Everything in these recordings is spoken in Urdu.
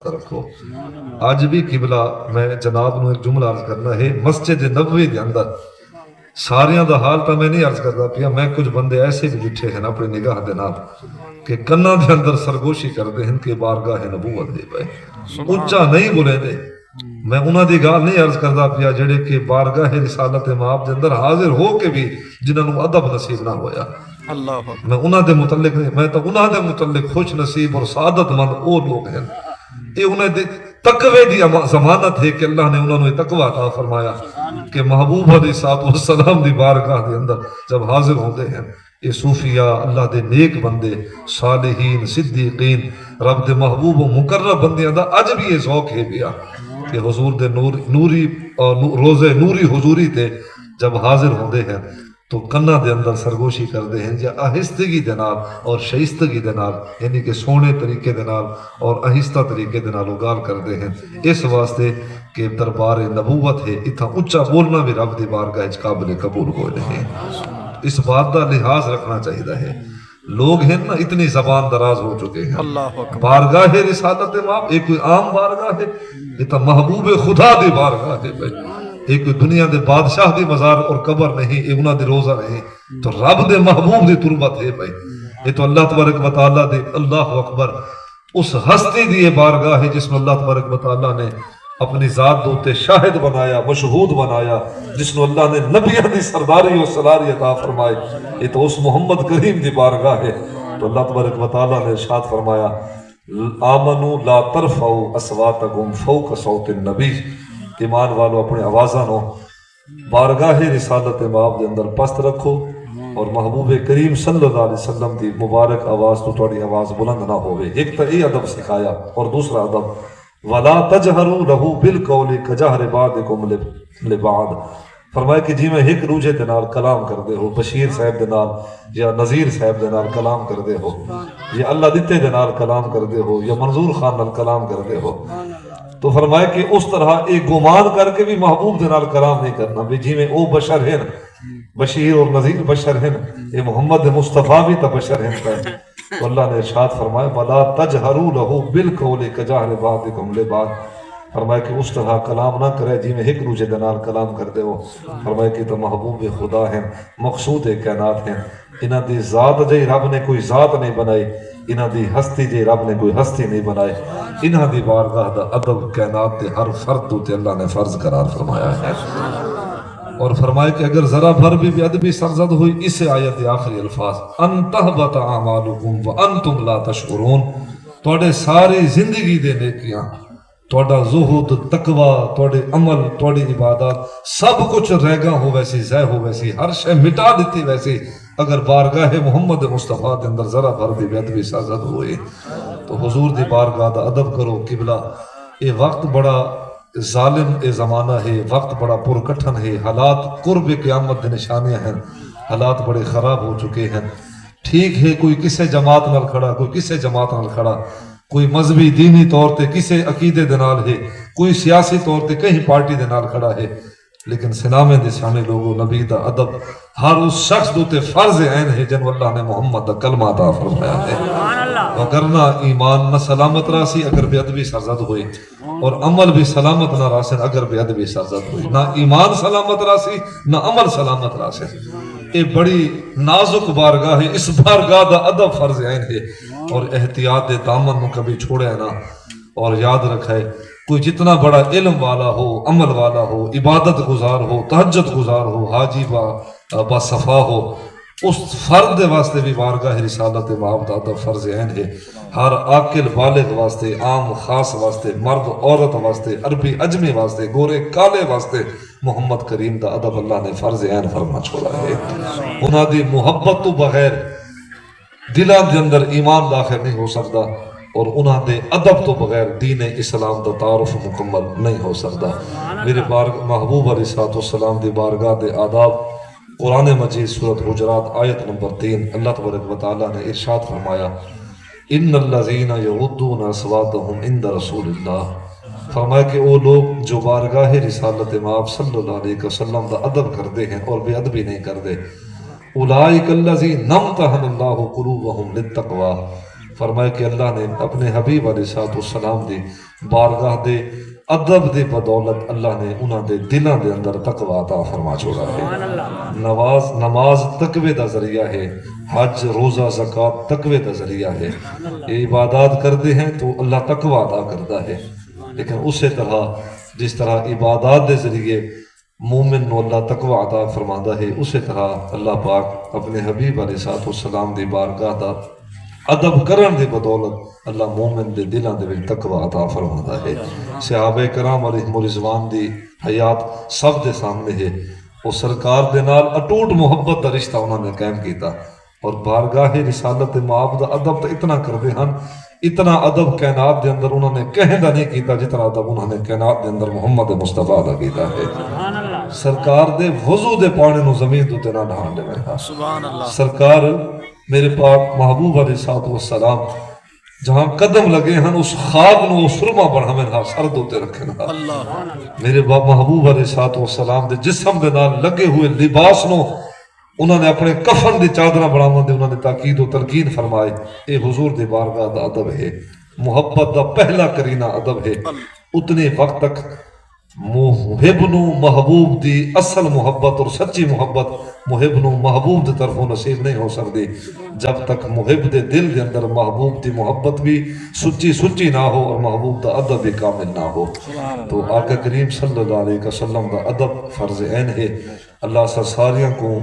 رکھو اج بھی قبلہ میں جناب نو ایک جملہ عرض کرنا ہے مسجد نبوی دے اندر ساریاں دا حال تو میں نہیں عرض کرتا پیا میں کچھ بندے ایسے بھی بیٹھے ہیں اپنی نگاہ دے نال کہ کنا دے اندر سرگوشی کرتے ہیں کہ بارگاہ نبوت دے پئے اونچا نہیں بولے دے میں انہاں دی گال نہیں عرض کرتا پیا جڑے کہ بارگاہ رسالت مآب دے اندر حاضر ہو کے بھی جنہاں نو ادب نصیب نہ ہویا میں انہاں دے متعلق نہیں میں تو انہاں دے متعلق خوش نصیب اور سعادت مند او لوگ ہیں یہ انہیں تقوی دی ضمانت ہے کہ اللہ نے انہوں نے تقوی عطا فرمایا کہ محبوب علیہ السلام دی بارگاہ دے اندر جب حاضر ہوتے ہیں یہ صوفیاء اللہ دے نیک بندے صالحین صدیقین رب دے محبوب و مقرب بندیاں دا اج بھی یہ ذوق ہے بیا کہ حضور دے نوری روزے نوری حضوری تے جب حاضر ہوتے ہیں تو کنا دے اندر سرگوشی کرتے ہیں یا آہستگی دے نال اور شائستگی دے نال یعنی کہ سونے طریقے دے نال اور آہستہ طریقے دے نال گال کرتے ہیں اس واسطے کہ دربار نبوت ہے اتنا اونچا بولنا بھی رب دی بارگاہ وچ قابل قبول کوئی نہیں اس بات دا لحاظ رکھنا چاہیے ہے لوگ ہیں نا اتنی زبان دراز ہو چکے ہیں بارگاہ رسالت مآب ایک کوئی عام بارگاہ ہے اتنا محبوب خدا دی بارگاہ ہے بھائی ایک دنیا دے بادشاہ دی مزار اور قبر نہیں ایک انہاں دی روزہ نہیں تو رب دے محبوب دی تربت ہے بھائی یہ تو اللہ تبارک و تعالیٰ دے اللہ اکبر اس ہستی دی بارگاہ ہے جس میں اللہ تبارک و تعالیٰ نے اپنی ذات دوتے شاہد بنایا مشہود بنایا جس میں اللہ نے نبیہ دی سرداری و سلاری عطا فرمائے یہ تو اس محمد کریم دی بارگاہ ہے تو اللہ تبارک و تعالیٰ نے ارشاد فرمایا آمنوا لا ترفعوا اصواتکم فوق صوت النبی ایمان والو اپنے آوازاں نو بارگاہ رسالت مآب دے اندر پست رکھو اور محبوب کریم صلی اللہ علیہ وسلم دی مبارک آواز تو تھوڑی آواز بلند نہ ہوئے ایک تو یہ ادب سکھایا اور دوسرا ادب وَلَا تَجْهَرُوا لَهُ بِالْقَوْلِ كَجَهْرِ بَعْضِكُمْ لِبَعْضٍ فرمایا کہ جی میں ایک روجے دے نال کلام کردے ہو بشیر صاحب دے نال یا نذیر صاحب دے نال کلام کردے ہو یا اللہ دتے دے نال کلام کردے ہو یا منظور خان نال کلام کردے ہو تو فرمایا کہ اس طرح ایک گمان کر کے بھی محبوب دے نال کلام نہیں کرنا بھی جی میں او بشر ہیں بشیر اور نذیر بشر ہیں یہ محمد مصطفیٰ بھی تا بشر ہیں تو اللہ نے ارشاد فرمایا وَلَا تَجْهَرُوا لَهُ بِالْقَوْلِ كَجَهْرِ بَعْضِكُمْ لِبَعْضٍ فرمایا کہ اس طرح کلام نہ کرے جی میں ایک روجے دے نال کلام کردے ہو فرمایا کہ تو محبوب خدا ہیں مقصود کائنات ہیں انہاں دی ذات جی رب نے کوئی ذات نہیں بنائی انہاں دی ہستی جی رب نے کوئی ہستی نہیں بنائی انہاں دی بارگاہ دا ادب کائنات دے ہر فرد تے اللہ نے فرض قرار فرمایا ہے اور فرمائے کہ اگر ذرا بھر بھی بے ادبی سرزد ہوئی اس آیت آخری الفاظ ان تحبط اعمالکم وانتم لا تشعرون توڑے ساری زندگی دے نیکیاں توڑا زہد تقوی توڑے عمل توڑی عبادات سب کچھ رہ گا ہو ویسی زہ ہو ویسی ہر شے مٹا دیتی ویسی اگر بارگاہ محمد مصطفیٰ دے اندر ذرا بھر بھی بے ادبی سرزد ہوئی تو حضور دی بارگاہ دا ادب کرو قبلہ یہ وقت بڑا ظالم اے زمانہ ہے وقت بڑا پرکٹھن ہے حالات قرب قیامت دے نشانیاں ہیں حالات بڑے خراب ہو چکے ہیں ٹھیک ہے کوئی کسے جماعت نال کھڑا کوئی کسے جماعت نال کھڑا کوئی مذہبی دینی طور تے کسے عقیدے دے نال ہے کوئی سیاسی طور تے کہیں پارٹی دے نال کھڑا ہے لیکن سنامے دے سامنے لوگوں نبی دا ادب ہر اس شخص دوتے فرض عین ہے جن اللہ نے محمد دا کلمہ عطا فرمایا ہے وگرنہ ایمان نہ سلامت راسی اگر بے ادبی سرزد ہوئی اور عمل بھی سلامت نہ راسن اگر بے ادبی سرزد ہوئی نہ ایمان سلامت راسی نہ عمل سلامت راسن یہ بڑی نازک بارگاہ ہے اس بارگاہ دا ادب فرض عین ہے اور احتیاط دامن میں کبھی چھوڑے نہ اور یاد رکھے کوئی جتنا بڑا علم والا ہو عمل والا ہو عبادت گزار ہو تہجد گزار ہو حاجی با صفا ہو اس فرد واسطے بھی بارگاہ رسالت مآب دا ادب فرض عین ہے ہر عاقل بالغ واسطے عام خاص واسطے مرد عورت واسطے عربی عجمی واسطے گورے کالے واسطے محمد کریم دا ادب اللہ نے فرض عین فرما چھوڑا ہے انہاں دی محبت تو بغیر دلان دے اندر ایمان داخل نہیں ہو سکتا اور انہاں دے ادب تو بغیر دین اسلام دا تعارف مکمل نہیں ہو سکتا میرے محبوب علیہ السلام دی بارگاہ دے آداب قرآن مجید سورۃ حجرات آیت نمبر 3 اللہ تبارک و تعالیٰ نے ارشاد فرمایا ان الذین یغضون اصواتهم عند رسول اللہ فرمایا کہ وہ لوگ جو بارگاہ رسالت مآب صلی اللہ علیہ وسلم دا ادب کرتے ہیں اور بے ادبی نہیں کرتے اولئک الذین امتحن اللہ قلوبهم للتقوی فرمایا کہ اللہ نے اپنے حبیب علیہ السلام دی بارگاہ دے ادب دی بدولت اللہ نے انہاں دے دلان دے اندر تقوی عطا فرما چھوڑا ہے۔ نماز تقوی دا ذریعہ ہے، حج روزہ زکوٰۃ تقوی دا ذریعہ ہے۔ یہ عبادات کرتے ہیں تو اللہ تقوی عطا کرتا ہے، لیکن اسی طرح جس طرح عبادات دے ذریعے مومن نو اللہ تقوی عطا فرماندا ہے، اسی طرح اللہ پاک اپنے حبیب علیہ السلام دی بارگاہ دا ادب کرن دی بدولت اللہ مومن دے دلاں دے وچ تقوی عطا فرماندا ہے۔ صحابہ کرام علیہم رضوان دی حیات سب دے سامنے ہے، وہ سرکار دے نال اٹوٹ محبت دا رشتہ انہوں نے قائم کیتا، اور بارگاہ رسالت مآب دا ادب تو اتنا کردے ہن، اتنا ادب کائنات دے اندر انہوں نے کہندا نہیں کیتا جتنا ادب انہوں نے کائنات دے اندر محمد مصطفیٰ دا کیتا ہے۔ سرکار دے وضو دے پانے نو زمین تو تینا نہان دے میں سرکار میرے پاک محبوب علیہ السلام جہاں قدم لگے ہیں اس خواب نو سرما بڑھا میں سر دوتے رکھے نا میرے محبوب علیہ السلام دے جسم دے نال لگے ہوئے لباس نو انہوں نے اپنے کفن دی چادرہ بڑھاون دے انہوں نے تاکید و تلقین فرمائے۔ اے حضور دی بارگاہ دا ادب ہے، محبت دا پہلا کرینہ ادب ہے۔ اتنے وقت تک محب نو محبوب دی اصل محبت اور سچی محبت محب نو محبوب دی طرفوں نصیب نہیں ہو سکتی جب تک محب دے دل دے اندر محبوب دی محبت بھی سچی نہ ہو اور محبوب دا ادب بھی کامل نہ ہو۔ تو آقا کریم صلی اللہ علیہ وسلم دا ادب فرض عین ہے۔ اللہ ساریاں کو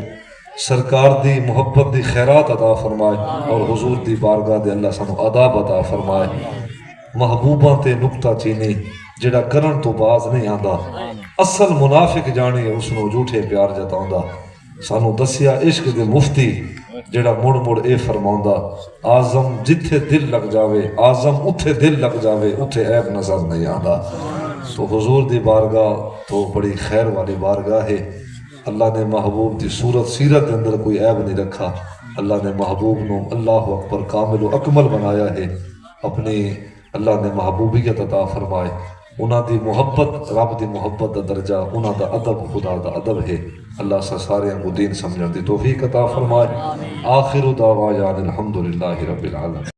سرکار دی محبت دی خیرات عطا فرمائے اور حضور دی بارگاہ دے اللہ سانو آداب عطا فرمائے۔ محبوباں تے نکتہ چینی جڑا کرن تو باز نہیں آندا، اصل منافق جانے اس نو جھوٹے پیار جتاوندا۔ سانو دسیا عشق دے مفتی جڑا مڑ مڑ اے فرماوندا، آزم جتھے دل لگ جاوے، آزم اتھے دل لگ جاوے، اتھے عیب نظر نہیں آندا۔ تو حضور دی بارگاہ تو بڑی خیر والی بارگاہ ہے۔ اللہ نے محبوب دی صورت سیرت اندر کوئی عیب نہیں رکھا۔ اللہ نے محبوب نو اللہ اکبر کامل و اکمل بنایا ہے۔ اپنی اللہ نے محبوبیت عطا فرمائے، انہاں دی محبت رب دی محبت دا درجہ، انہاں دا ادب خدا دا ادب ہے۔ اللہ سارے کو دین سمجھن دی توفیق عطا فرمائے۔ آخر دعوانا الحمدللہ رب العالمین۔